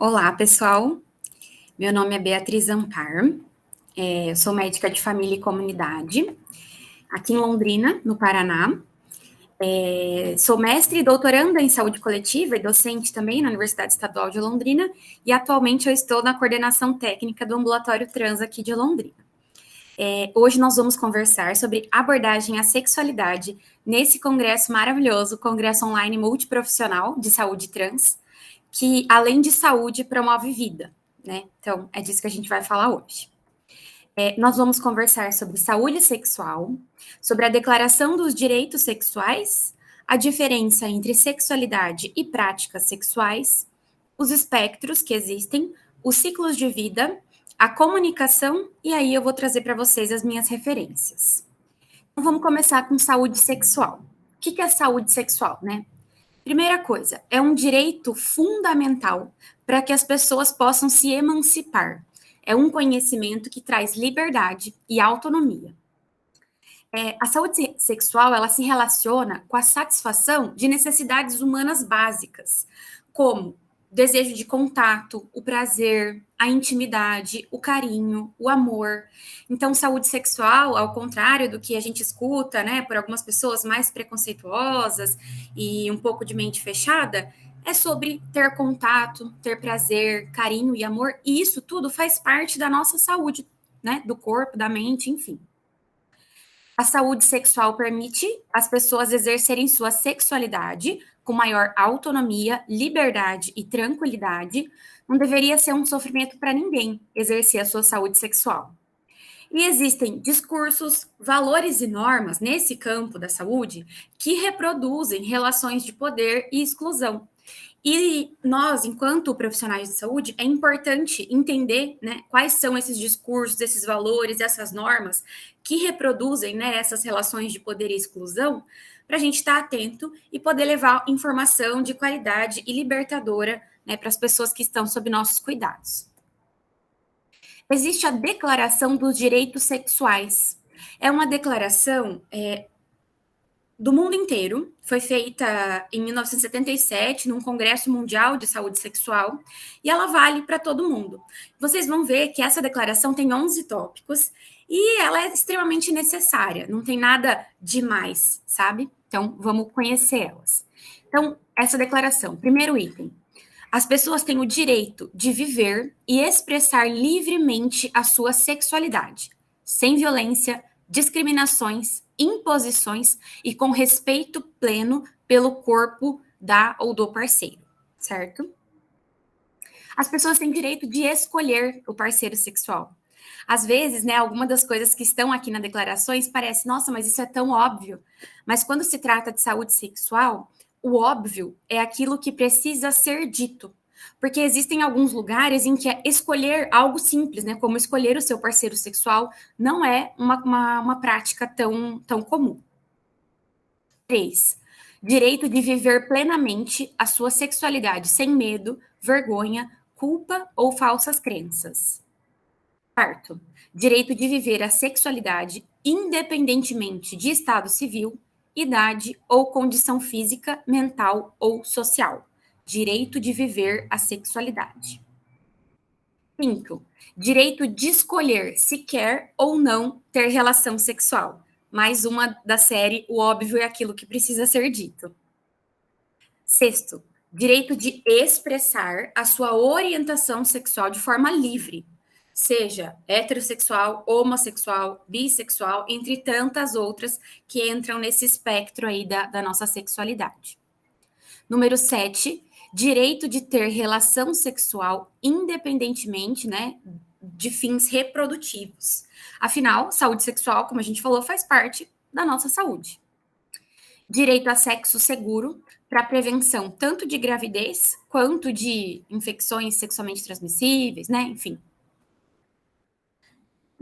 Olá, pessoal. Meu nome é Beatriz Ampar. Eu sou médica de família e comunidade, aqui em Londrina, no Paraná. Sou mestre e doutoranda em saúde coletiva e docente também na Universidade Estadual de Londrina, e atualmente eu estou na coordenação técnica do Ambulatório Trans aqui de Londrina. Hoje nós vamos conversar sobre abordagem à sexualidade nesse congresso maravilhoso, Congresso Online Multiprofissional de Saúde Trans, que, além de saúde, promove vida, né? Então, é disso que a gente vai falar hoje. Nós vamos conversar sobre saúde sexual, sobre a Declaração dos Direitos Sexuais, a diferença entre sexualidade e práticas sexuais, os espectros que existem, os ciclos de vida, a comunicação, e aí eu vou trazer para vocês as minhas referências. Então, vamos começar com saúde sexual. O que é saúde sexual, né? Primeira coisa, é um direito fundamental para que as pessoas possam se emancipar. É um conhecimento que traz liberdade e autonomia. A saúde sexual, ela se relaciona com a satisfação de necessidades humanas básicas, como desejo de contato, o prazer, a intimidade, o carinho, o amor. Então, saúde sexual, ao contrário do que a gente escuta, né, por algumas pessoas mais preconceituosas e um pouco de mente fechada, é sobre ter contato, ter prazer, carinho e amor, e isso tudo faz parte da nossa saúde, né, do corpo, da mente, enfim. A saúde sexual permite as pessoas exercerem sua sexualidade com maior autonomia, liberdade e tranquilidade. Não deveria ser um sofrimento para ninguém exercer a sua saúde sexual. E existem discursos, valores e normas nesse campo da saúde que reproduzem relações de poder e exclusão. E nós, enquanto profissionais de saúde, é importante entender, né, quais são esses discursos, esses valores, essas normas que reproduzem, né, essas relações de poder e exclusão, para a gente estar atento e poder levar informação de qualidade e libertadora, né, para as pessoas que estão sob nossos cuidados. Existe a Declaração dos Direitos Sexuais. É uma declaração do mundo inteiro, foi feita em 1977, num Congresso Mundial de Saúde Sexual, e ela vale para todo mundo. Vocês vão ver que essa declaração tem 11 tópicos, e ela é extremamente necessária, não tem nada demais, sabe? Então, vamos conhecer elas. Então, essa declaração, primeiro item. As pessoas têm o direito de viver e expressar livremente a sua sexualidade, sem violência, discriminações, imposições e com respeito pleno pelo corpo da ou do parceiro, certo? As pessoas têm direito de escolher o parceiro sexual. Às vezes, né, algumas das coisas que estão aqui nas declarações parece, nossa, mas isso é tão óbvio. Mas quando se trata de saúde sexual, o óbvio é aquilo que precisa ser dito. Porque existem alguns lugares em que escolher algo simples, né, como escolher o seu parceiro sexual, não é uma prática tão comum. 3. Direito de viver plenamente a sua sexualidade sem medo, vergonha, culpa ou falsas crenças. Quarto, direito de viver a sexualidade independentemente de estado civil, idade ou condição física, mental ou social. Direito de viver a sexualidade. Quinto, direito de escolher se quer ou não ter relação sexual. Mais uma da série O Óbvio é Aquilo que Precisa Ser Dito. Sexto, direito de expressar a sua orientação sexual de forma livre, seja heterossexual, homossexual, bissexual, entre tantas outras que entram nesse espectro aí da nossa sexualidade. Número 7, direito de ter relação sexual independentemente, né, de fins reprodutivos. Afinal, saúde sexual, como a gente falou, faz parte da nossa saúde. Direito a sexo seguro para prevenção tanto de gravidez quanto de infecções sexualmente transmissíveis, né, enfim.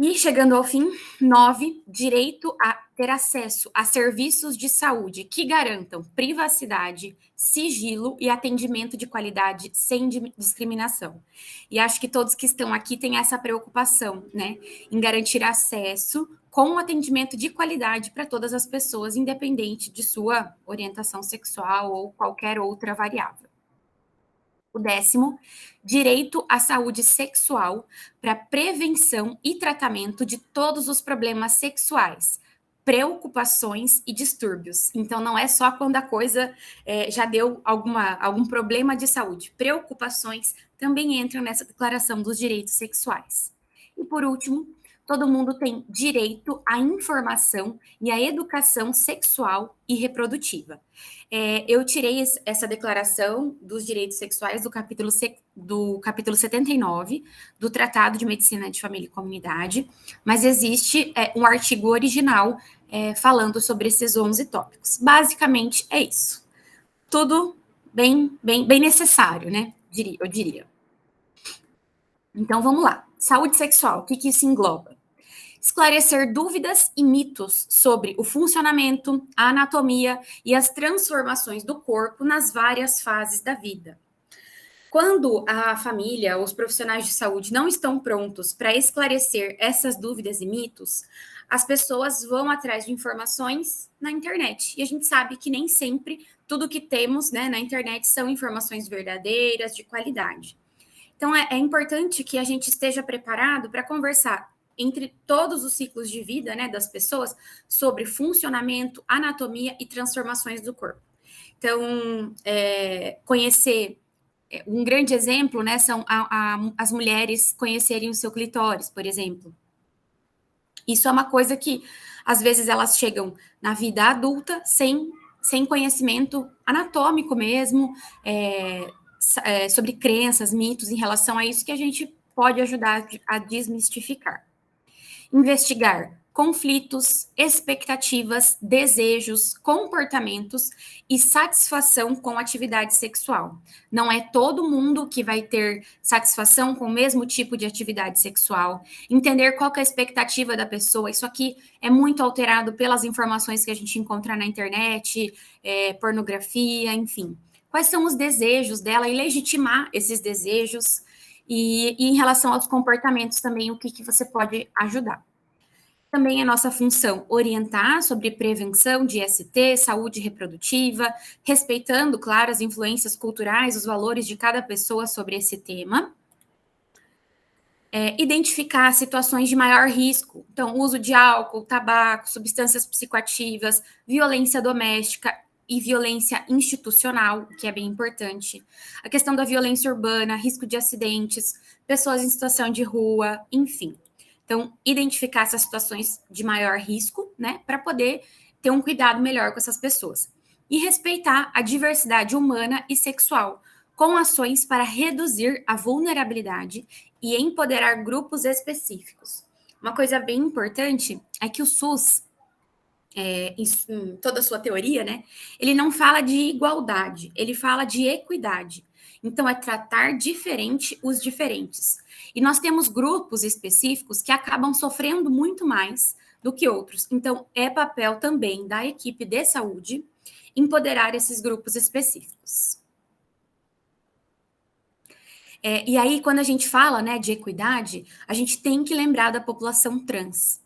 E chegando ao fim, 9, direito a ter acesso a serviços de saúde que garantam privacidade, sigilo e atendimento de qualidade sem discriminação. E acho que todos que estão aqui têm essa preocupação, né, em garantir acesso com atendimento de qualidade para todas as pessoas, independente de sua orientação sexual ou qualquer outra variável. O 10º, direito à saúde sexual para prevenção e tratamento de todos os problemas sexuais, preocupações e distúrbios. Então, não é só quando a coisa já deu algum problema de saúde. Preocupações também entram nessa declaração dos direitos sexuais. E, por último, todo mundo tem direito à informação e à educação sexual e reprodutiva. Eu tirei essa declaração dos direitos sexuais do capítulo 79 do Tratado de Medicina de Família e Comunidade, mas existe um artigo original falando sobre esses 11 tópicos. Basicamente é isso. Tudo bem necessário, né? Eu diria. Então vamos lá. Saúde sexual, o que isso engloba? Esclarecer dúvidas e mitos sobre o funcionamento, a anatomia e as transformações do corpo nas várias fases da vida. Quando a família, os profissionais de saúde não estão prontos para esclarecer essas dúvidas e mitos, as pessoas vão atrás de informações na internet. E a gente sabe que nem sempre tudo que temos, né, na internet são informações verdadeiras, de qualidade. Então, é importante que a gente esteja preparado para conversar entre todos os ciclos de vida, né, das pessoas sobre funcionamento, anatomia e transformações do corpo. Então, conhecer um grande exemplo, né, são as mulheres conhecerem o seu clitóris, por exemplo. Isso é uma coisa que, às vezes, elas chegam na vida adulta sem conhecimento anatômico mesmo, sobre crenças, mitos em relação a isso, que a gente pode ajudar a desmistificar. Investigar conflitos, expectativas, desejos, comportamentos e satisfação com atividade sexual. Não é todo mundo que vai ter satisfação com o mesmo tipo de atividade sexual. Entender qual que é a expectativa da pessoa. Isso aqui é muito alterado pelas informações que a gente encontra na internet, pornografia, enfim. Quais são os desejos dela e legitimar esses desejos. E em relação aos comportamentos também, o que você pode ajudar. Também é nossa função orientar sobre prevenção de IST, saúde reprodutiva, respeitando, claro, as influências culturais, os valores de cada pessoa sobre esse tema. Identificar situações de maior risco, então, uso de álcool, tabaco, substâncias psicoativas, violência doméstica e violência institucional, que é bem importante. A questão da violência urbana, risco de acidentes, pessoas em situação de rua, enfim. Então, identificar essas situações de maior risco, né, para poder ter um cuidado melhor com essas pessoas. E respeitar a diversidade humana e sexual, com ações para reduzir a vulnerabilidade e empoderar grupos específicos. Uma coisa bem importante é que o SUS, em toda a sua teoria, né, ele não fala de igualdade, ele fala de equidade. Então, é tratar diferente os diferentes. E nós temos grupos específicos que acabam sofrendo muito mais do que outros. Então, é papel também da equipe de saúde empoderar esses grupos específicos. E aí, quando a gente fala, né, de equidade, a gente tem que lembrar da população trans.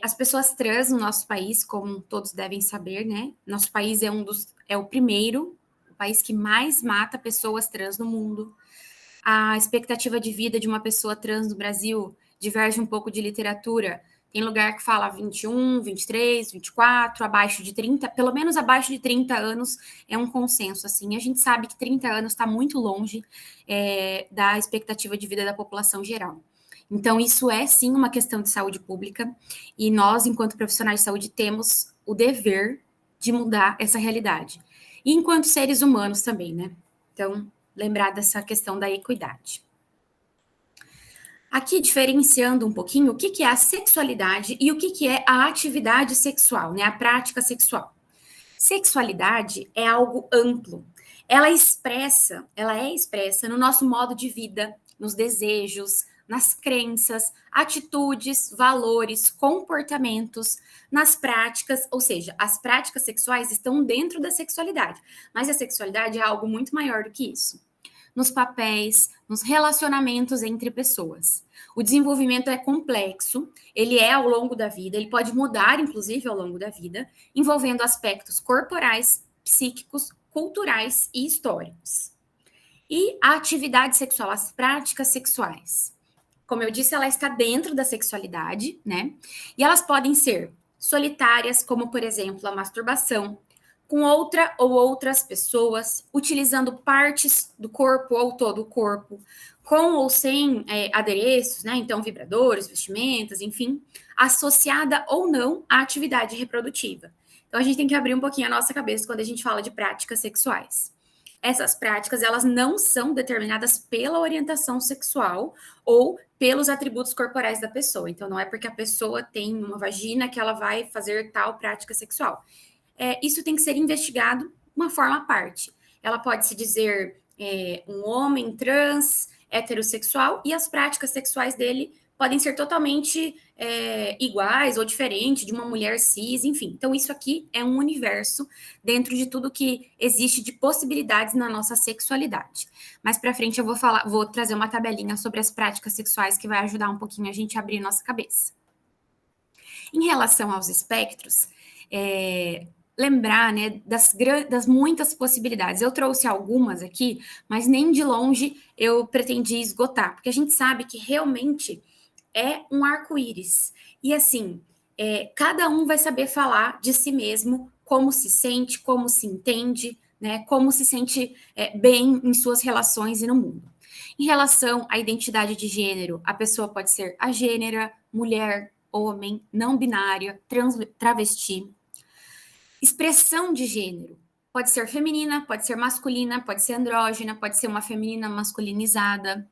As pessoas trans no nosso país, como todos devem saber, né, nosso país é o primeiro, o país que mais mata pessoas trans no mundo. A expectativa de vida de uma pessoa trans no Brasil diverge um pouco de literatura. Tem lugar que fala 21, 23, 24, abaixo de 30, pelo menos abaixo de 30 anos é um consenso, assim. A gente sabe que 30 anos está muito longe da expectativa de vida da população geral. Então, isso é, sim, uma questão de saúde pública e nós, enquanto profissionais de saúde, temos o dever de mudar essa realidade. E enquanto seres humanos também, né? Então, lembrar dessa questão da equidade. Aqui, diferenciando um pouquinho o que é a sexualidade e o que é a atividade sexual, né? A prática sexual. Sexualidade é algo amplo. Ela é expressa no nosso modo de vida, nos desejos, nas crenças, atitudes, valores, comportamentos, nas práticas, ou seja, as práticas sexuais estão dentro da sexualidade, mas a sexualidade é algo muito maior do que isso. Nos papéis, nos relacionamentos entre pessoas. O desenvolvimento é complexo, ele é ao longo da vida, ele pode mudar, inclusive, ao longo da vida, envolvendo aspectos corporais, psíquicos, culturais e históricos. E a atividade sexual, as práticas sexuais. Como eu disse, ela está dentro da sexualidade, né? E elas podem ser solitárias, como, por exemplo, a masturbação, com outra ou outras pessoas, utilizando partes do corpo ou todo o corpo, com ou sem adereços, né? Então, vibradores, vestimentas, enfim, associada ou não à atividade reprodutiva. Então, a gente tem que abrir um pouquinho a nossa cabeça quando a gente fala de práticas sexuais. Essas práticas, elas não são determinadas pela orientação sexual ou pelos atributos corporais da pessoa. Então, não é porque a pessoa tem uma vagina que ela vai fazer tal prática sexual. Isso tem que ser investigado de uma forma à parte. Ela pode se dizer um homem trans, heterossexual, e as práticas sexuais dele podem ser totalmente iguais ou diferentes de uma mulher cis, enfim. Então, isso aqui é um universo dentro de tudo que existe de possibilidades na nossa sexualidade. Mais para frente eu vou trazer uma tabelinha sobre as práticas sexuais que vai ajudar um pouquinho a gente a abrir nossa cabeça. Em relação aos espectros, lembrar, né, das muitas possibilidades. Eu trouxe algumas aqui, mas nem de longe eu pretendi esgotar, porque a gente sabe que realmente é um arco-íris. E assim, cada um vai saber falar de si mesmo, como se sente, como se entende, né, como se sente bem em suas relações e no mundo. Em relação à identidade de gênero, a pessoa pode ser agênera, mulher, homem, não binária, travesti. Expressão de gênero pode ser feminina, pode ser masculina, pode ser andrógena, pode ser uma feminina masculinizada.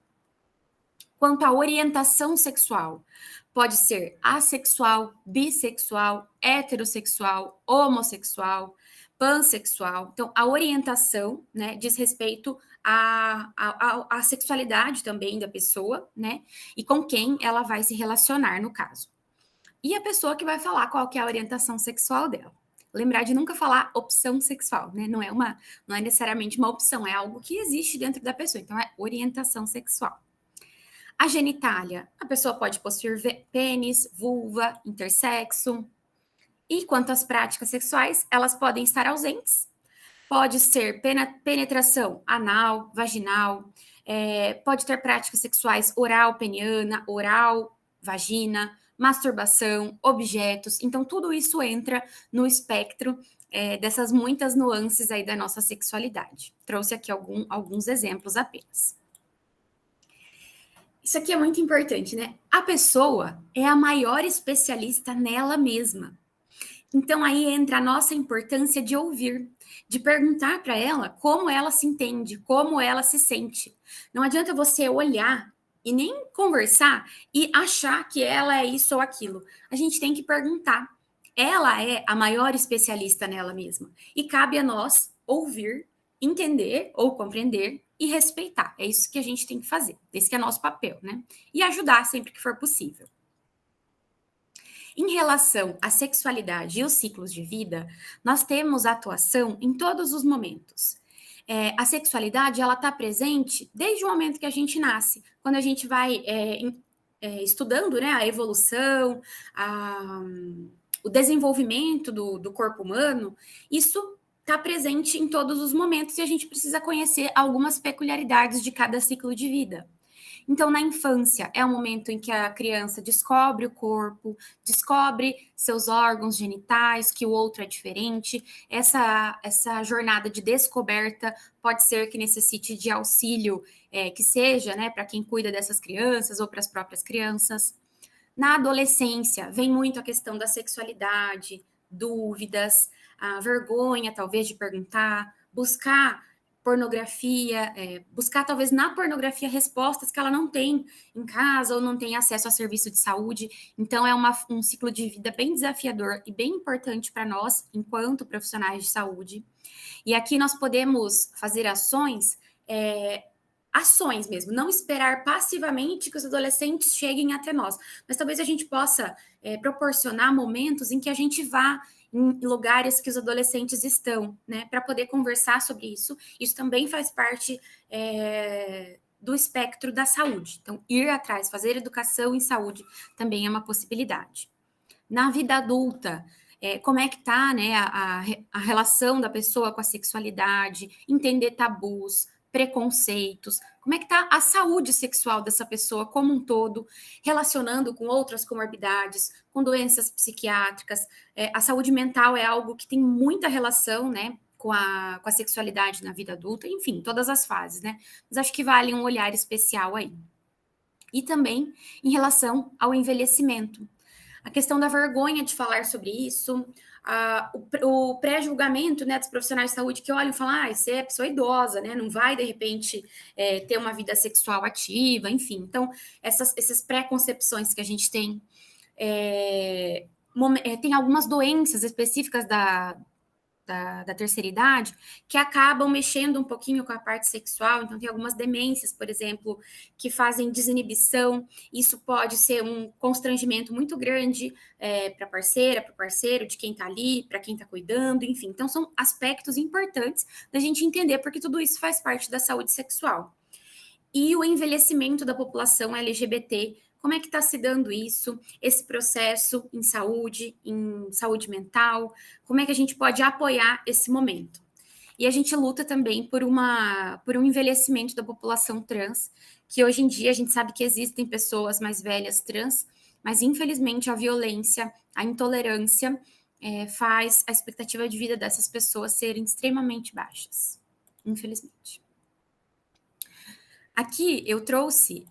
Quanto à orientação sexual, pode ser assexual, bissexual, heterossexual, homossexual, pansexual. Então, a orientação, né, diz respeito à sexualidade também da pessoa, né, e com quem ela vai se relacionar, no caso. E a pessoa que vai falar qual que é a orientação sexual dela. Lembrar de nunca falar opção sexual, né? Não é necessariamente uma opção, é algo que existe dentro da pessoa. Então, é orientação sexual. A genitália, a pessoa pode possuir pênis, vulva, intersexo. E quanto às práticas sexuais, elas podem estar ausentes. Pode ser penetração anal, vaginal, pode ter práticas sexuais oral, peniana, oral, vagina, masturbação, objetos. Então, tudo isso entra no espectro dessas muitas nuances aí da nossa sexualidade. Trouxe aqui alguns exemplos apenas. Isso aqui é muito importante, né? A pessoa é a maior especialista nela mesma. Então aí entra a nossa importância de ouvir, de perguntar para ela como ela se entende, como ela se sente. Não adianta você olhar e nem conversar e achar que ela é isso ou aquilo. A gente tem que perguntar. Ela é a maior especialista nela mesma e cabe a nós ouvir, entender ou compreender e respeitar. É isso que a gente tem que fazer. Esse que é nosso papel, né? E ajudar sempre que for possível. Em relação à sexualidade e os ciclos de vida, nós temos atuação em todos os momentos. A sexualidade, ela está presente desde o momento que a gente nasce, quando a gente vai estudando, né, a evolução, o desenvolvimento do corpo humano, isso está presente em todos os momentos e a gente precisa conhecer algumas peculiaridades de cada ciclo de vida. Então, na infância, é o momento em que a criança descobre o corpo, descobre seus órgãos genitais, que o outro é diferente. Essa jornada de descoberta pode ser que necessite de auxílio, que seja, né, para quem cuida dessas crianças ou para as próprias crianças. Na adolescência, vem muito a questão da sexualidade, dúvidas, a vergonha, talvez, de perguntar, buscar pornografia, buscar talvez na pornografia respostas que ela não tem em casa ou não tem acesso a serviço de saúde. Então, é um ciclo de vida bem desafiador e bem importante para nós, enquanto profissionais de saúde. E aqui nós podemos fazer ações mesmo, não esperar passivamente que os adolescentes cheguem até nós, mas talvez a gente possa proporcionar momentos em que a gente vá em lugares que os adolescentes estão, né, para poder conversar sobre isso. Isso também faz parte do espectro da saúde. Então, ir atrás, fazer educação em saúde também é uma possibilidade. Na vida adulta, como é que está, né, a relação da pessoa com a sexualidade, entender tabus, preconceitos, como é que está a saúde sexual dessa pessoa como um todo, relacionando com outras comorbidades, com doenças psiquiátricas. A saúde mental é algo que tem muita relação, né, com a sexualidade na vida adulta, enfim, todas as fases, né? Mas acho que vale um olhar especial aí. E também em relação ao envelhecimento. A questão da vergonha de falar sobre isso, o pré-julgamento, né, dos profissionais de saúde que olham e falam, você é pessoa idosa, né, não vai, de repente, ter uma vida sexual ativa, enfim. Então, essas pré-concepções que a gente tem, tem algumas doenças específicas da terceira idade que acabam mexendo um pouquinho com a parte sexual. Então, tem algumas demências, por exemplo, que fazem desinibição. Isso pode ser um constrangimento muito grande para a parceira, para o parceiro, de quem está ali, para quem está cuidando, enfim. Então, são aspectos importantes da gente entender, porque tudo isso faz parte da saúde sexual. E o envelhecimento da população LGBT, como é que está se dando isso, esse processo em saúde mental, como é que a gente pode apoiar esse momento. E a gente luta também por um envelhecimento da população trans, que hoje em dia a gente sabe que existem pessoas mais velhas trans, mas infelizmente a violência, a intolerância faz a expectativa de vida dessas pessoas serem extremamente baixas, infelizmente. Aqui eu trouxe,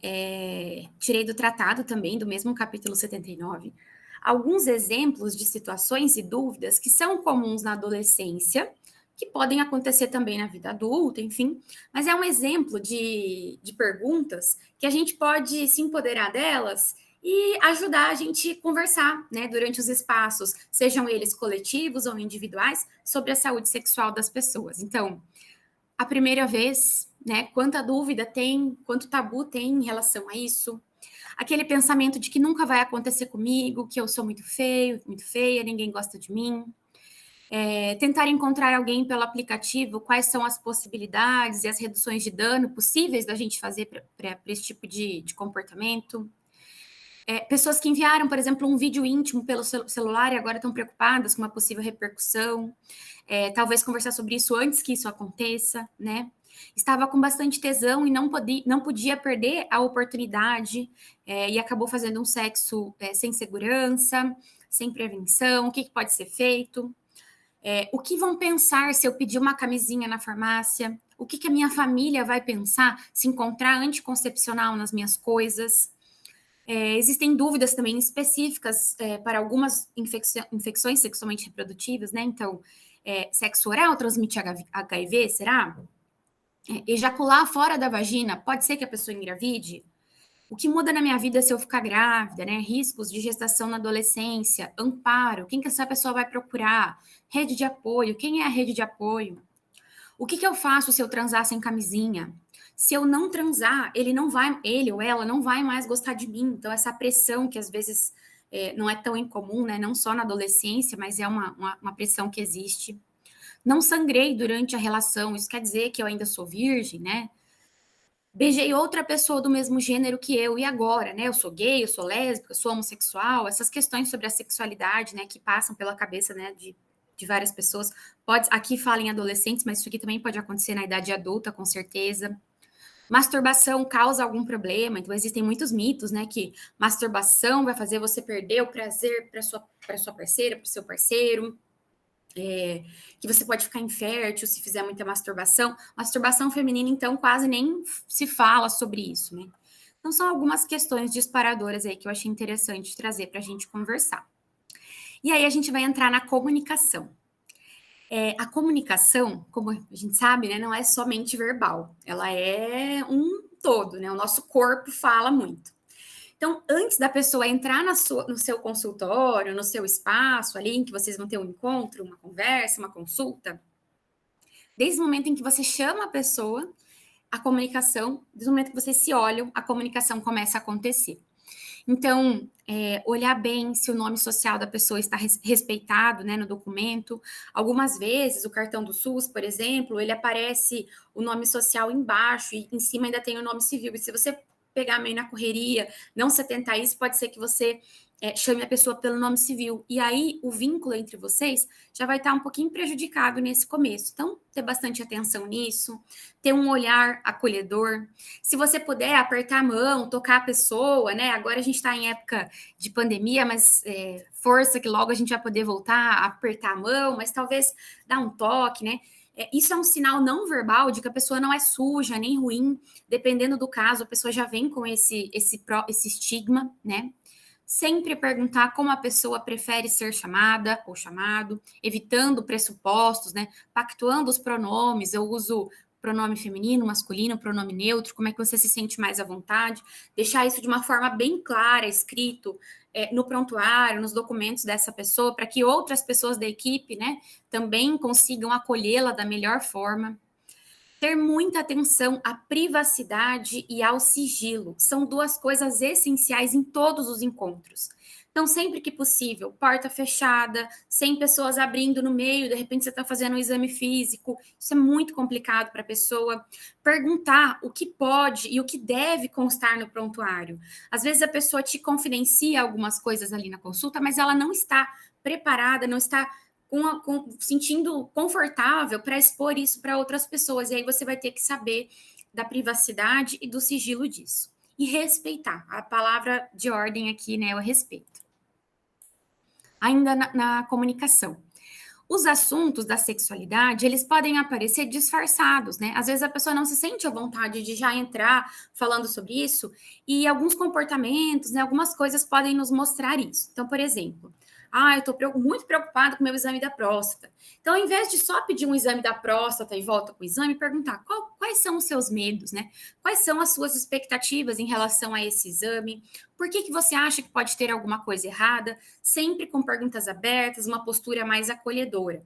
tirei do tratado também, do mesmo capítulo 79, alguns exemplos de situações e dúvidas que são comuns na adolescência, que podem acontecer também na vida adulta, enfim, mas é um exemplo de perguntas que a gente pode se empoderar delas e ajudar a gente a conversar, né, durante os espaços, sejam eles coletivos ou individuais, sobre a saúde sexual das pessoas. Então, a primeira vez, né? Quanta dúvida tem, quanto tabu tem em relação a isso. Aquele pensamento de que nunca vai acontecer comigo, que eu sou muito feio, muito feia, ninguém gosta de mim. Tentar encontrar alguém pelo aplicativo, quais são as possibilidades e as reduções de dano possíveis da gente fazer para esse tipo de comportamento. Pessoas que enviaram, por exemplo, um vídeo íntimo pelo celular e agora estão preocupadas com uma possível repercussão. Talvez conversar sobre isso antes que isso aconteça, né? Estava com bastante tesão e não podia perder a oportunidade e acabou fazendo um sexo sem segurança, sem prevenção. O que pode ser feito? O que vão pensar se eu pedir uma camisinha na farmácia? O que a minha família vai pensar se encontrar anticoncepcional nas minhas coisas? Existem dúvidas também específicas para algumas infecções sexualmente reprodutivas, né? Então, sexo oral transmite HIV, será? Ejacular fora da vagina, pode ser que a pessoa engravide? O que muda na minha vida se eu ficar grávida, né? Riscos de gestação na adolescência, amparo, quem que essa pessoa vai procurar? Rede de apoio, quem é a rede de apoio? O que eu faço se eu transar sem camisinha? Se eu não transar, ele ou ela não vai mais gostar de mim. Então, essa pressão que às vezes não é tão incomum, né? Não só na adolescência, mas é uma pressão que existe. Não sangrei durante a relação, isso quer dizer que eu ainda sou virgem, né? Beijei outra pessoa do mesmo gênero que eu, e agora, né? Eu sou gay, eu sou lésbica, eu sou homossexual, essas questões sobre a sexualidade, né, que passam pela cabeça, né, de várias pessoas. Aqui fala em adolescentes, mas isso aqui também pode acontecer na idade adulta, com certeza. Masturbação causa algum problema, então existem muitos mitos, né, que masturbação vai fazer você perder o prazer para sua parceira, para o seu parceiro. Que você pode ficar infértil se fizer muita masturbação. Masturbação feminina, então, quase nem se fala sobre isso, né? Então, são algumas questões disparadoras aí que eu achei interessante trazer para a gente conversar. E aí, a gente vai entrar na comunicação. A comunicação, como a gente sabe, né, não é somente verbal. Ela é um todo, né? O nosso corpo fala muito. Então, antes da pessoa entrar no seu consultório, no seu espaço ali, em que vocês vão ter um encontro, uma conversa, uma consulta, desde o momento em que você chama a pessoa, a comunicação, desde o momento que vocês se olham, a comunicação começa a acontecer. Então, olhar bem se o nome social da pessoa está respeitado, né, no documento. Algumas vezes, o cartão do SUS, por exemplo, ele aparece o nome social embaixo e em cima ainda tem o nome civil. E se você pegar meio na correria, não se atentar a isso, pode ser que você chame a pessoa pelo nome civil. E aí, o vínculo entre vocês já vai estar um pouquinho prejudicado nesse começo. Então, ter bastante atenção nisso, ter um olhar acolhedor. Se você puder apertar a mão, tocar a pessoa, né? Agora a gente está em época de pandemia, mas força que logo a gente vai poder voltar a apertar a mão, mas talvez dar um toque, né? Isso é um sinal não verbal de que a pessoa não é suja nem ruim. Dependendo do caso, a pessoa já vem com esse estigma, né? Sempre perguntar como a pessoa prefere ser chamada ou chamado, evitando pressupostos, né? Pactuando os pronomes. Eu uso pronome feminino, masculino, pronome neutro, como é que você se sente mais à vontade. Deixar isso de uma forma bem clara, escrito no prontuário, nos documentos dessa pessoa, para que outras pessoas da equipe, né, também consigam acolhê-la da melhor forma. Ter muita atenção à privacidade e ao sigilo. São duas coisas essenciais em todos os encontros. Então, sempre que possível, porta fechada, sem pessoas abrindo no meio, de repente você está fazendo um exame físico, isso é muito complicado para a pessoa. Perguntar o que pode e o que deve constar no prontuário. Às vezes a pessoa te confidencia algumas coisas ali na consulta, mas ela não está preparada, não está sentindo confortável para expor isso para outras pessoas. E aí você vai ter que saber da privacidade e do sigilo disso. E respeitar. A palavra de ordem aqui, né, é o respeito. Ainda na comunicação. Os assuntos da sexualidade, eles podem aparecer disfarçados, né? Às vezes a pessoa não se sente à vontade de já entrar falando sobre isso, e alguns comportamentos, né, algumas coisas podem nos mostrar isso. Então, por exemplo, eu estou muito preocupado com o meu exame da próstata. Então, ao invés de só pedir um exame da próstata e volta com o exame, perguntar quais são os seus medos, né? Quais são as suas expectativas em relação a esse exame? Por que você acha que pode ter alguma coisa errada? Sempre com perguntas abertas, uma postura mais acolhedora.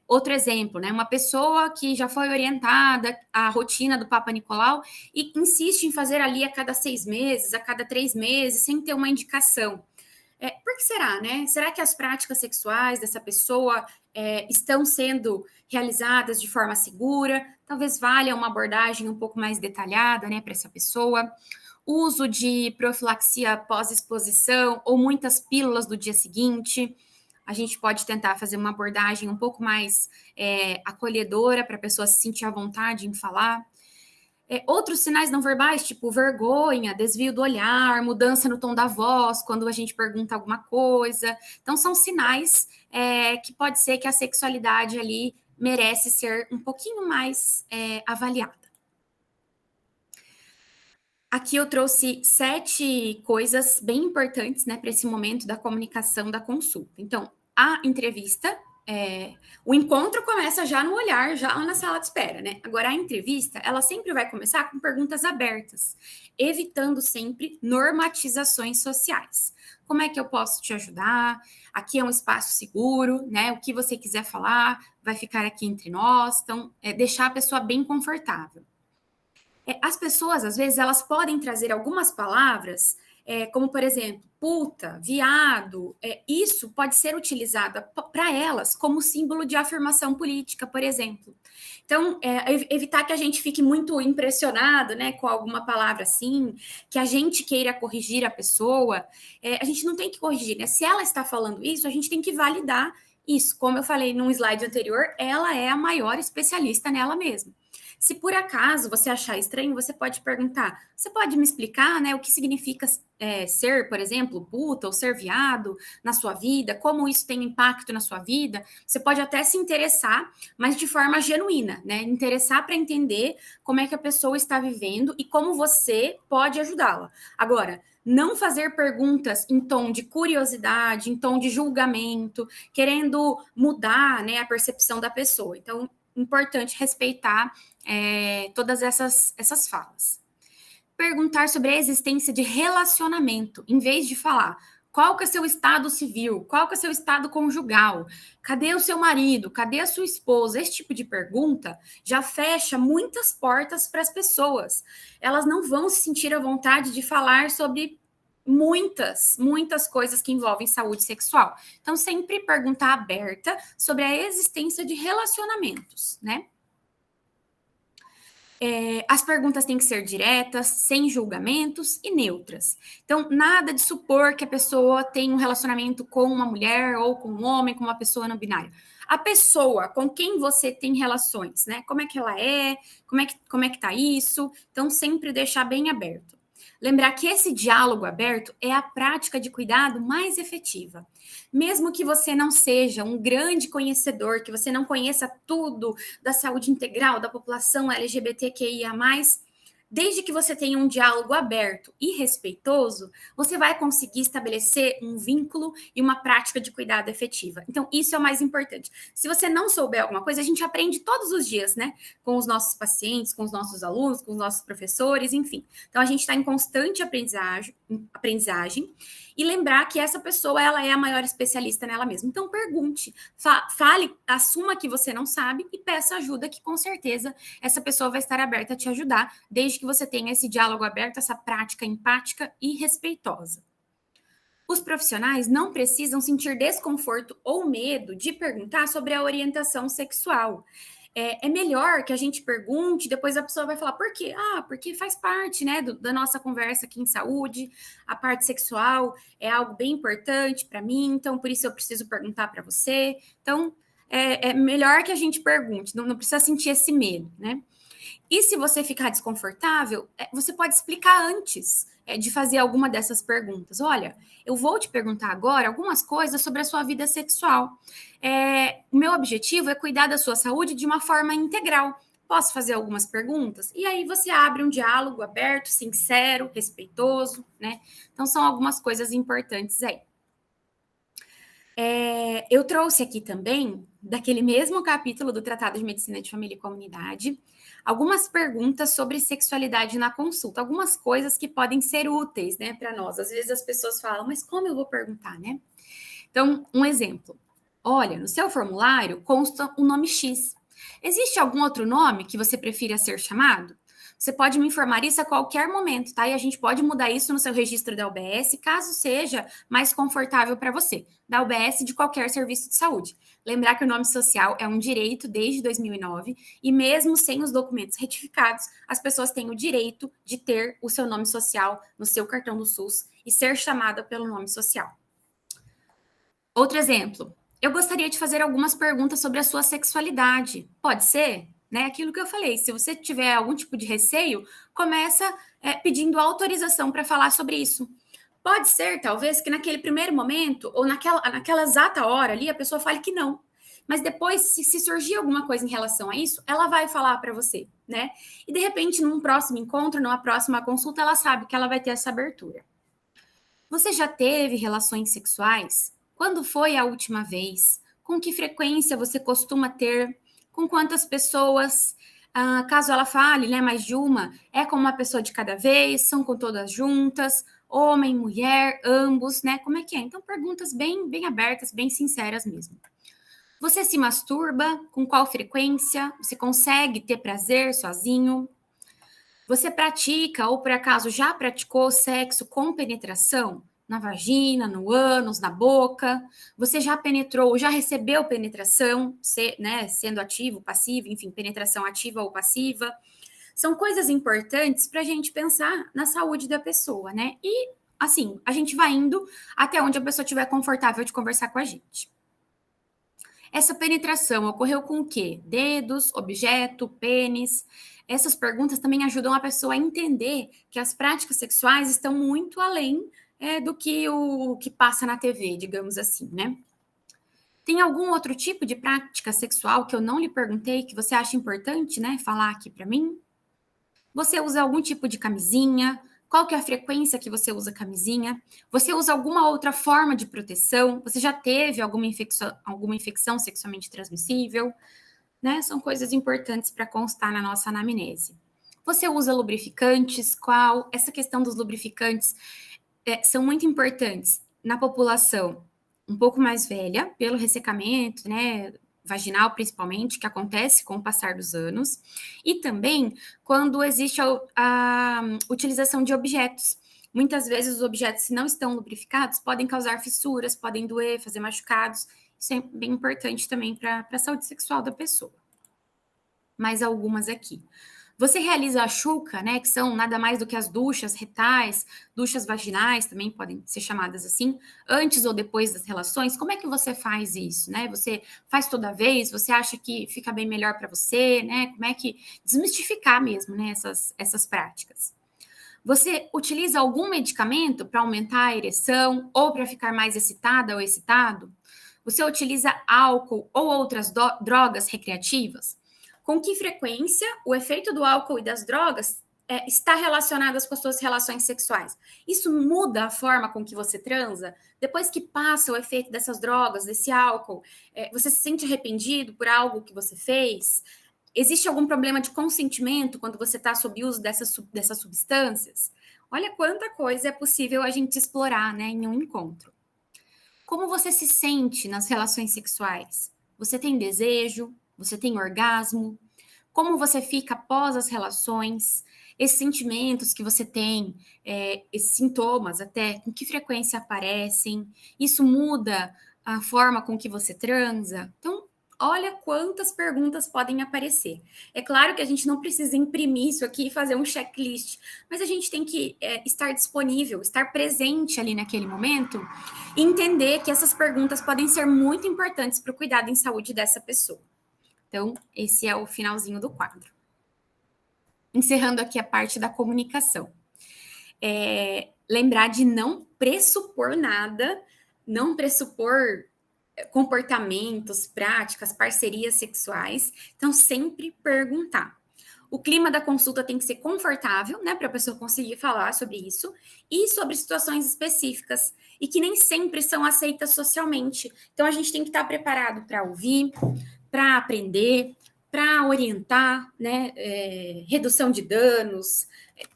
Outro exemplo, né? Uma pessoa que já foi orientada à rotina do Papa Nicolau e insiste em fazer ali a cada 6 meses, a cada 3 meses, sem ter uma indicação. Por que será, né? Será que as práticas sexuais dessa pessoa estão sendo realizadas de forma segura? Talvez valha uma abordagem um pouco mais detalhada, né, para essa pessoa. Uso de profilaxia pós-exposição ou muitas pílulas do dia seguinte. A gente pode tentar fazer uma abordagem um pouco mais acolhedora para a pessoa se sentir à vontade em falar. Outros sinais não verbais, tipo vergonha, desvio do olhar, mudança no tom da voz, quando a gente pergunta alguma coisa. Então, são sinais que pode ser que a sexualidade ali merece ser um pouquinho mais avaliada. Aqui eu trouxe 7 coisas bem importantes, né, para esse momento da comunicação da consulta. Então, a entrevista, o encontro começa já no olhar, já na sala de espera, né? Agora, a entrevista, ela sempre vai começar com perguntas abertas, evitando sempre normatizações sociais. Como é que eu posso te ajudar? Aqui é um espaço seguro, né? O que você quiser falar vai ficar aqui entre nós. Então, deixar a pessoa bem confortável. As pessoas, às vezes, elas podem trazer algumas palavras, como, por exemplo, puta, viado. Isso pode ser utilizado para elas como símbolo de afirmação política, por exemplo. Então, evitar que a gente fique muito impressionado, né, com alguma palavra assim, que a gente queira corrigir a pessoa. A gente não tem que corrigir, né? Se ela está falando isso, a gente tem que validar isso. Como eu falei num slide anterior, ela é a maior especialista nela mesma. Se por acaso você achar estranho, você pode perguntar, você pode me explicar, né, o que significa ser, por exemplo, puta ou ser viado na sua vida, como isso tem impacto na sua vida? Você pode até se interessar, mas de forma genuína, né, interessar para entender como é que a pessoa está vivendo e como você pode ajudá-la. Agora, não fazer perguntas em tom de curiosidade, em tom de julgamento, querendo mudar, né, a percepção da pessoa. Então, importante respeitar todas essas falas. Perguntar sobre a existência de relacionamento, em vez de falar qual que é seu estado civil, qual que é seu estado conjugal, cadê o seu marido, cadê a sua esposa? Esse tipo de pergunta já fecha muitas portas para as pessoas. Elas não vão se sentir à vontade de falar sobre muitas coisas que envolvem saúde sexual. Então, sempre perguntar aberta sobre a existência de relacionamentos, né? As perguntas têm que ser diretas, sem julgamentos e neutras. Então, nada de supor que a pessoa tem um relacionamento com uma mulher ou com um homem, com uma pessoa não binária. A pessoa com quem você tem relações, né? Como é que ela é? Como é que tá isso? Então, sempre deixar bem aberto. Lembrar que esse diálogo aberto é a prática de cuidado mais efetiva. Mesmo que você não seja um grande conhecedor, que você não conheça tudo da saúde integral da população LGBTQIA+, desde que você tenha um diálogo aberto e respeitoso, você vai conseguir estabelecer um vínculo e uma prática de cuidado efetiva. Então, isso é o mais importante. Se você não souber alguma coisa, a gente aprende todos os dias, né? Com os nossos pacientes, com os nossos alunos, com os nossos professores, enfim. Então, a gente está em constante aprendizagem e lembrar que essa pessoa, ela é a maior especialista nela mesma. Então, pergunte, fale, assuma que você não sabe e peça ajuda, que com certeza essa pessoa vai estar aberta a te ajudar, desde que você tenha esse diálogo aberto, essa prática empática e respeitosa. Os profissionais não precisam sentir desconforto ou medo de perguntar sobre a orientação sexual. É melhor que a gente pergunte, depois a pessoa vai falar, por quê? Porque faz parte, né, da nossa conversa aqui em saúde, a parte sexual é algo bem importante para mim, então por isso eu preciso perguntar para você. Então, é melhor que a gente pergunte, não precisa sentir esse medo, né? E se você ficar desconfortável, você pode explicar antes de fazer alguma dessas perguntas. Olha, eu vou te perguntar agora algumas coisas sobre a sua vida sexual. O meu objetivo é cuidar da sua saúde de uma forma integral. Posso fazer algumas perguntas? E aí você abre um diálogo aberto, sincero, respeitoso, né? Então, são algumas coisas importantes aí. Eu trouxe aqui também, daquele mesmo capítulo do Tratado de Medicina de Família e Comunidade, algumas perguntas sobre sexualidade na consulta, algumas coisas que podem ser úteis, né, para nós. Às vezes as pessoas falam, mas como eu vou perguntar, né? Então, um exemplo. Olha, no seu formulário consta o nome X. Existe algum outro nome que você prefira ser chamado? Você pode me informar isso a qualquer momento, tá? E a gente pode mudar isso no seu registro da UBS, caso seja mais confortável para você, da UBS de qualquer serviço de saúde. Lembrar que o nome social é um direito desde 2009 e mesmo sem os documentos retificados, as pessoas têm o direito de ter o seu nome social no seu cartão do SUS e ser chamada pelo nome social. Outro exemplo. Eu gostaria de fazer algumas perguntas sobre a sua sexualidade. Pode ser? Né? Aquilo que eu falei. Se você tiver algum tipo de receio, começa pedindo autorização para falar sobre isso. Pode ser, talvez, que naquele primeiro momento, ou naquela exata hora ali, a pessoa fale que não. Mas depois, se surgir alguma coisa em relação a isso, ela vai falar para você, né? E de repente, num próximo encontro, numa próxima consulta, ela sabe que ela vai ter essa abertura. Você já teve relações sexuais? Quando foi a última vez? Com que frequência você costuma ter? Com quantas pessoas? Caso ela fale, né, mais de uma, é com uma pessoa de cada vez? São com todas juntas? Homem, mulher, ambos, né? Como é que é? Então, perguntas bem abertas, bem sinceras mesmo. Você se masturba? Com qual frequência? Você consegue ter prazer sozinho? Você pratica ou por acaso já praticou sexo com penetração? Na vagina, no ânus, na boca? Você já penetrou, já recebeu penetração, né, sendo ativo, passivo, enfim, penetração ativa ou passiva? São coisas importantes para a gente pensar na saúde da pessoa, né? E, assim, a gente vai indo até onde a pessoa estiver confortável de conversar com a gente. Essa penetração ocorreu com o quê? Dedos, objeto, pênis? Essas perguntas também ajudam a pessoa a entender que as práticas sexuais estão muito além do que o que passa na TV, digamos assim, né? Tem algum outro tipo de prática sexual que eu não lhe perguntei que você acha importante, né, falar aqui para mim? Você usa algum tipo de camisinha? Qual que é a frequência que você usa camisinha? Você usa alguma outra forma de proteção? Você já teve alguma infecção sexualmente transmissível? Né? São coisas importantes para constar na nossa anamnese. Você usa lubrificantes? Qual? Essa questão dos lubrificantes são muito importantes na população um pouco mais velha, pelo ressecamento, né? Vaginal, principalmente, que acontece com o passar dos anos, e também quando existe a utilização de objetos. Muitas vezes os objetos, se não estão lubrificados, podem causar fissuras, podem doer, fazer machucados. Isso é bem importante também para a saúde sexual da pessoa. Mais algumas aqui. Você realiza a chuca, né, que são nada mais do que as duchas retais, duchas vaginais, também podem ser chamadas assim, antes ou depois das relações? Como é que você faz isso, né? Você faz toda vez? Você acha que fica bem melhor para você, né? Como é que desmistificar mesmo, né, essas práticas? Você utiliza algum medicamento para aumentar a ereção ou para ficar mais excitada ou excitado? Você utiliza álcool ou outras drogas recreativas? Com que frequência o efeito do álcool e das drogas está relacionado com as suas relações sexuais? Isso muda a forma com que você transa? Depois que passa o efeito dessas drogas, desse álcool, você se sente arrependido por algo que você fez? Existe algum problema de consentimento quando você está sob uso dessas substâncias? Olha quanta coisa é possível a gente explorar, né, em um encontro. Como você se sente nas relações sexuais? Você tem desejo? Você tem orgasmo? Como você fica após as relações? Esses sentimentos que você tem, esses sintomas até, com que frequência aparecem? Isso muda a forma com que você transa? Então, olha quantas perguntas podem aparecer. É claro que a gente não precisa imprimir isso aqui e fazer um checklist, mas a gente tem que estar disponível, estar presente ali naquele momento e entender que essas perguntas podem ser muito importantes para o cuidado em saúde dessa pessoa. Então, esse é o finalzinho do quadro. Encerrando aqui a parte da comunicação. Lembrar de não pressupor nada, não pressupor comportamentos, práticas, parcerias sexuais. Então, sempre perguntar. O clima da consulta tem que ser confortável, né, para a pessoa conseguir falar sobre isso, e sobre situações específicas, e que nem sempre são aceitas socialmente. Então, a gente tem que estar preparado para ouvir, para aprender, para orientar, né, redução de danos,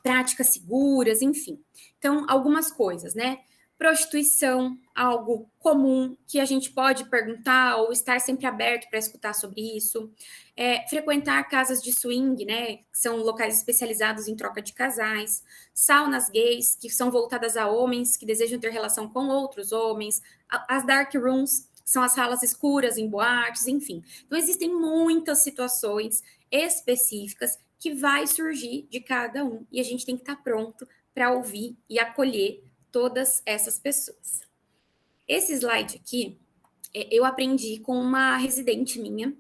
práticas seguras, enfim. Então, algumas coisas, né? Prostituição, algo comum que a gente pode perguntar ou estar sempre aberto para escutar sobre isso. Frequentar casas de swing, né? Que são locais especializados em troca de casais. Saunas gays, que são voltadas a homens que desejam ter relação com outros homens. As dark rooms, são as salas escuras em boates, enfim. Então, existem muitas situações específicas que vai surgir de cada um e a gente tem que estar pronto para ouvir e acolher todas essas pessoas. Esse slide aqui, eu aprendi com uma residente minha,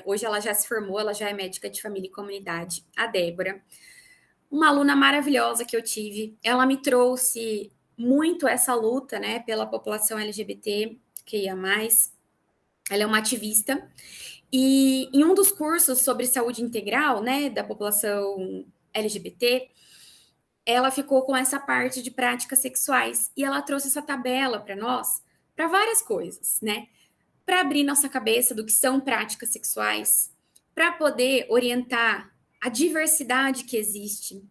hoje ela já se formou, ela já é médica de família e comunidade, a Débora, uma aluna maravilhosa que eu tive, ela me trouxe muito essa luta, né, pela população LGBT, que ia mais. Ela é uma ativista e em um dos cursos sobre saúde integral, né, da população LGBT, ela ficou com essa parte de práticas sexuais e ela trouxe essa tabela para nós, para várias coisas, né? Para abrir nossa cabeça do que são práticas sexuais, para poder orientar a diversidade que existe,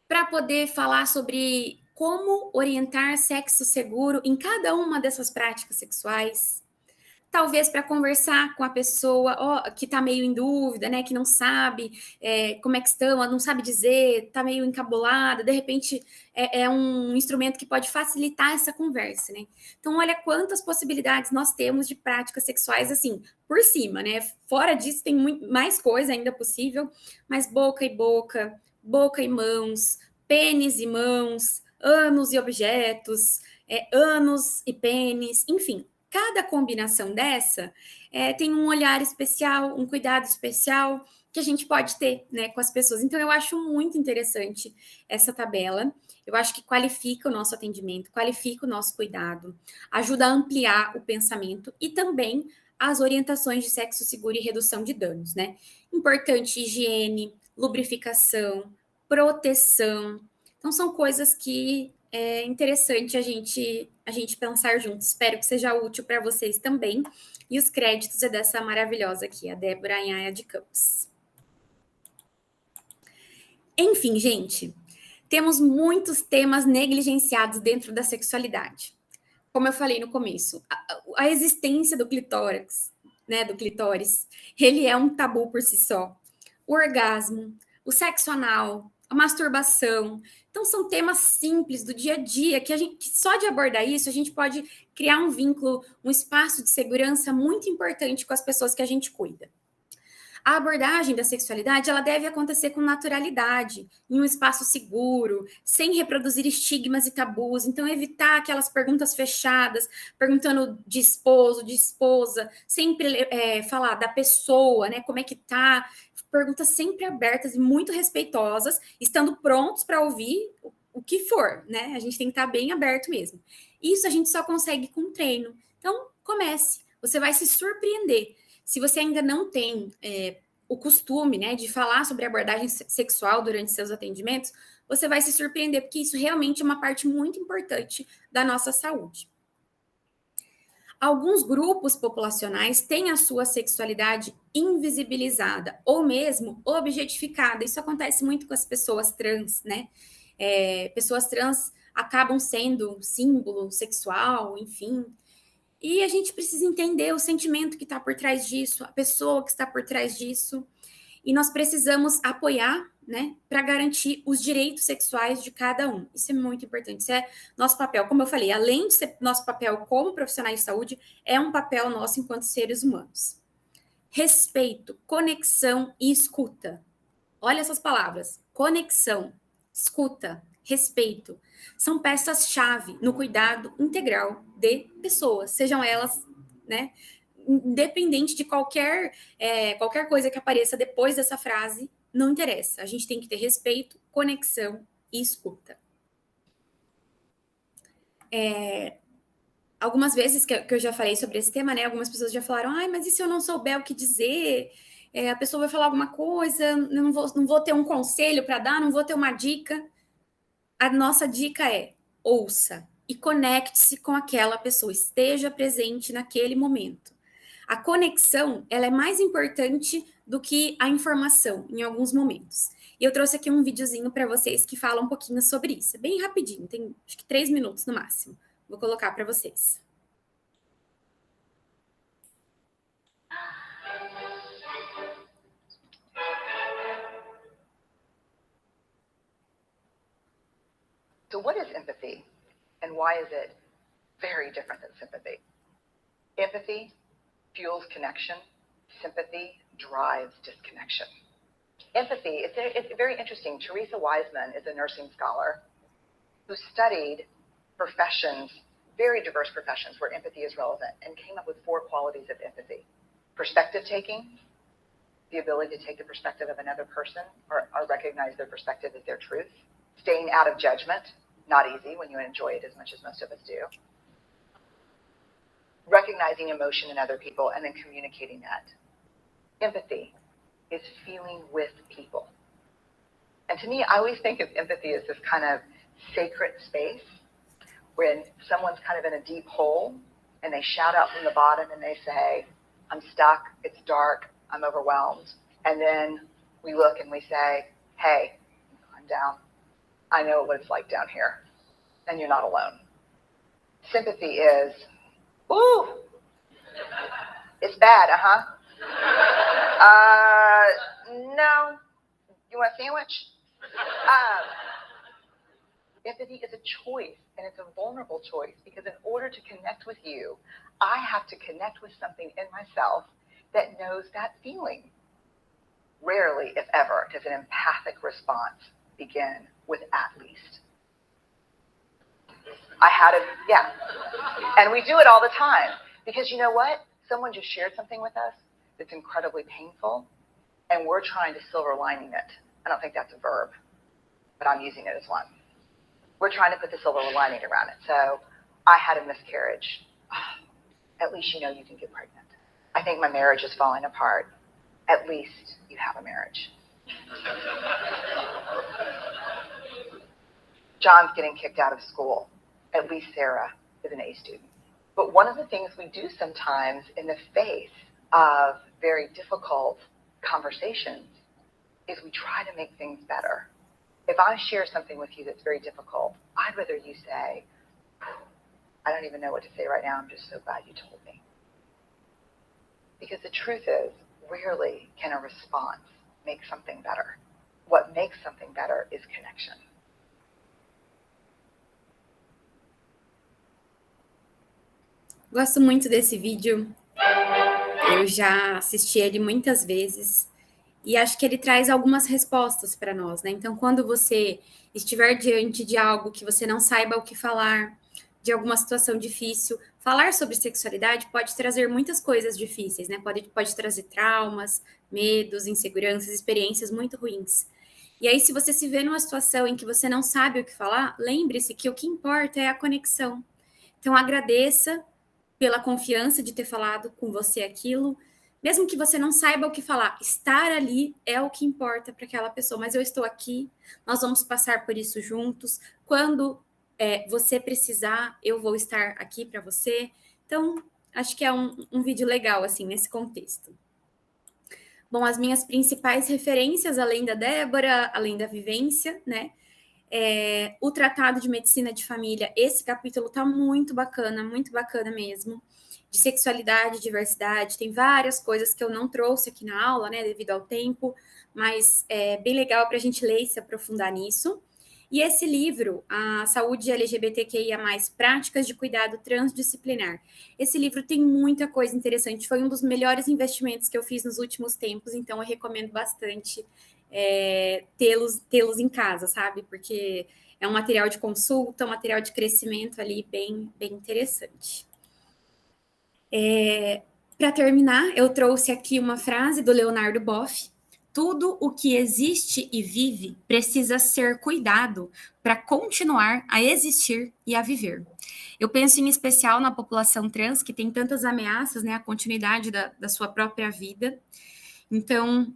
para poder falar sobre como orientar sexo seguro em cada uma dessas práticas sexuais, talvez para conversar com a pessoa que está meio em dúvida, né, que não sabe como é que estão, não sabe dizer, está meio encabulada, de repente é um instrumento que pode facilitar essa conversa, né? Então, olha quantas possibilidades nós temos de práticas sexuais, assim, por cima, né? Fora disso, tem muito mais coisa ainda possível, mas boca e boca, boca e mãos, pênis e mãos, ânus e objetos, ânus e pênis, enfim, cada combinação dessa tem um olhar especial, um cuidado especial que a gente pode ter, né, com as pessoas. Então, eu acho muito interessante essa tabela. Eu acho que qualifica o nosso atendimento, qualifica o nosso cuidado, ajuda a ampliar o pensamento e também as orientações de sexo seguro e redução de danos, né? Importante higiene, lubrificação, proteção. Então, são coisas que é interessante a gente pensar juntos. Espero que seja útil para vocês também. E os créditos é dessa maravilhosa aqui, a Débora Anhaia de Campos. Enfim, gente, temos muitos temas negligenciados dentro da sexualidade. Como eu falei no começo, a existência do clitóris, né, do clitóris, ele é um tabu por si só. O orgasmo, o sexo anal, a masturbação. Então, são temas simples do dia a dia que a gente, só de abordar isso, a gente pode criar um vínculo, um espaço de segurança muito importante com as pessoas que a gente cuida. A abordagem da sexualidade, ela deve acontecer com naturalidade, em um espaço seguro, sem reproduzir estigmas e tabus. Então, evitar aquelas perguntas fechadas, perguntando de esposo, de esposa, sempre falar da pessoa, né? Como é que tá? Perguntas sempre abertas e muito respeitosas, estando prontos para ouvir o que for, né? A gente tem que estar bem aberto mesmo. Isso a gente só consegue com treino. Então, comece. Você vai se surpreender. Se você ainda não tem o costume, né, de falar sobre abordagem sexual durante seus atendimentos, você vai se surpreender, porque isso realmente é uma parte muito importante da nossa saúde. Alguns grupos populacionais têm a sua sexualidade invisibilizada ou mesmo objetificada. Isso acontece muito com as pessoas trans, né? Pessoas trans acabam sendo um símbolo sexual, enfim. E a gente precisa entender o sentimento que está por trás disso, a pessoa que está por trás disso. E nós precisamos apoiar, né, para garantir os direitos sexuais de cada um. Isso é muito importante. Isso é nosso papel. Como eu falei, além de ser nosso papel como profissionais de saúde, é um papel nosso enquanto seres humanos. Respeito, conexão e escuta. Olha essas palavras: conexão, escuta, respeito. São peças-chave no cuidado integral de pessoas, sejam elas, né, independente de qualquer coisa que apareça depois dessa frase, não interessa. A gente tem que ter respeito, conexão e escuta. Algumas vezes que eu já falei sobre esse tema, né? Algumas pessoas já falaram, ai, mas e se eu não souber o que dizer? A pessoa vai falar alguma coisa, eu não vou ter um conselho para dar, não vou ter uma dica. A nossa dica é: ouça e conecte-se com aquela pessoa, esteja presente naquele momento. A conexão, ela é mais importante do que a informação em alguns momentos. E eu trouxe aqui um videozinho para vocês que fala um pouquinho sobre isso. É bem rapidinho, tem acho que 3 minutos no máximo. Vou colocar para vocês. So what is empathy, and why is it very different than sympathy? Empathy fuels connection. Sympathy drives disconnection. Empathy, it's very interesting. Teresa Wiseman is a nursing scholar who studied professions, very diverse professions where empathy is relevant, and came up with 4 qualities of empathy. Perspective taking, the ability to take the perspective of another person or recognize their perspective as their truth. Staying out of judgment, not easy when you enjoy it as much as most of us do. Recognizing emotion in other people and then communicating that. Empathy is feeling with people. And to me, I always think of empathy as this kind of sacred space when someone's kind of in a deep hole and they shout out from the bottom and they say, I'm stuck, it's dark, I'm overwhelmed. And then we look and we say, hey, I'm down. I know what it's like down here, and you're not alone. Sympathy is, ooh, it's bad, no, you want a sandwich? Empathy is a choice, and it's a vulnerable choice, because in order to connect with you, I have to connect with something in myself that knows that feeling. Rarely, if ever, does an empathic response begin with at least. And we do it all the time, because you know what? Someone just shared something with us that's incredibly painful, and we're trying to silver lining it. I don't think that's a verb, but I'm using it as one. We're trying to put the silver lining around it. So I had a miscarriage. At least you know you can get pregnant. I think my marriage is falling apart. At least you have a marriage. John's getting kicked out of school. At least Sarah is an A student. But one of the things we do sometimes in the face of very difficult conversations is we try to make things better. If I share something with you that's very difficult, I'd rather you say, I don't even know what to say right now, I'm just so glad you told me. Because the truth is, rarely can a response make something better. What makes something better is connection. Gosto muito desse vídeo. Eu já assisti ele muitas vezes. E acho que ele traz algumas respostas para nós, né? Então, quando você estiver diante de algo que você não saiba o que falar, de alguma situação difícil, falar sobre sexualidade pode trazer muitas coisas difíceis, né? Pode trazer traumas, medos, inseguranças, experiências muito ruins. E aí, se você se vê numa situação em que você não sabe o que falar, lembre-se que o que importa é a conexão. Então, agradeça pela confiança de ter falado com você aquilo, mesmo que você não saiba o que falar, estar ali é o que importa para aquela pessoa. Mas eu estou aqui, nós vamos passar por isso juntos. Quando você precisar, eu vou estar aqui para você. Então, acho que é um vídeo legal, assim, nesse contexto. Bom, as minhas principais referências, além da Débora, além da vivência, né? O Tratado de Medicina de Família, esse capítulo tá muito bacana mesmo, de sexualidade, diversidade, tem várias coisas que eu não trouxe aqui na aula, né, devido ao tempo, mas é bem legal para a gente ler e se aprofundar nisso. E esse livro, A Saúde LGBTQIA+, Práticas de Cuidado Transdisciplinar. Esse livro tem muita coisa interessante, foi um dos melhores investimentos que eu fiz nos últimos tempos, então eu recomendo bastante tê-los em casa, sabe? Porque é um material de consulta, um material de crescimento ali bem interessante. Para terminar, eu trouxe aqui uma frase do Leonardo Boff. Tudo o que existe e vive precisa ser cuidado para continuar a existir e a viver. Eu penso em especial na população trans, que tem tantas ameaças, né, à continuidade da sua própria vida. Então,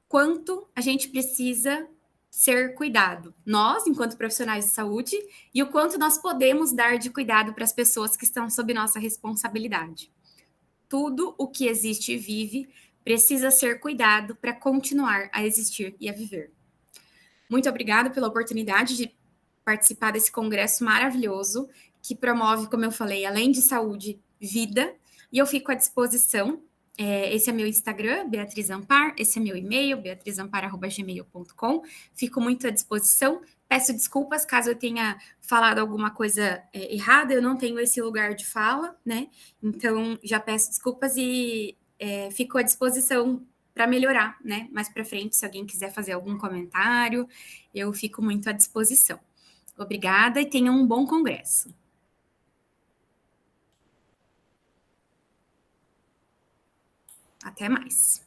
quanto a gente precisa ser cuidado, nós, enquanto profissionais de saúde, e o quanto nós podemos dar de cuidado para as pessoas que estão sob nossa responsabilidade. Tudo o que existe e vive precisa ser cuidado para continuar a existir e a viver. Muito obrigada pela oportunidade de participar desse congresso maravilhoso, que promove, como eu falei, além de saúde, vida, e eu fico à disposição. Esse é meu Instagram, Beatriz Ampar, esse é meu e-mail, beatrizampar@gmail.com. Fico muito à disposição. Peço desculpas caso eu tenha falado alguma coisa errada, eu não tenho esse lugar de fala, né? Então, já peço desculpas e fico à disposição para melhorar, né? Mais para frente, se alguém quiser fazer algum comentário, eu fico muito à disposição. Obrigada e tenham um bom congresso. Até mais.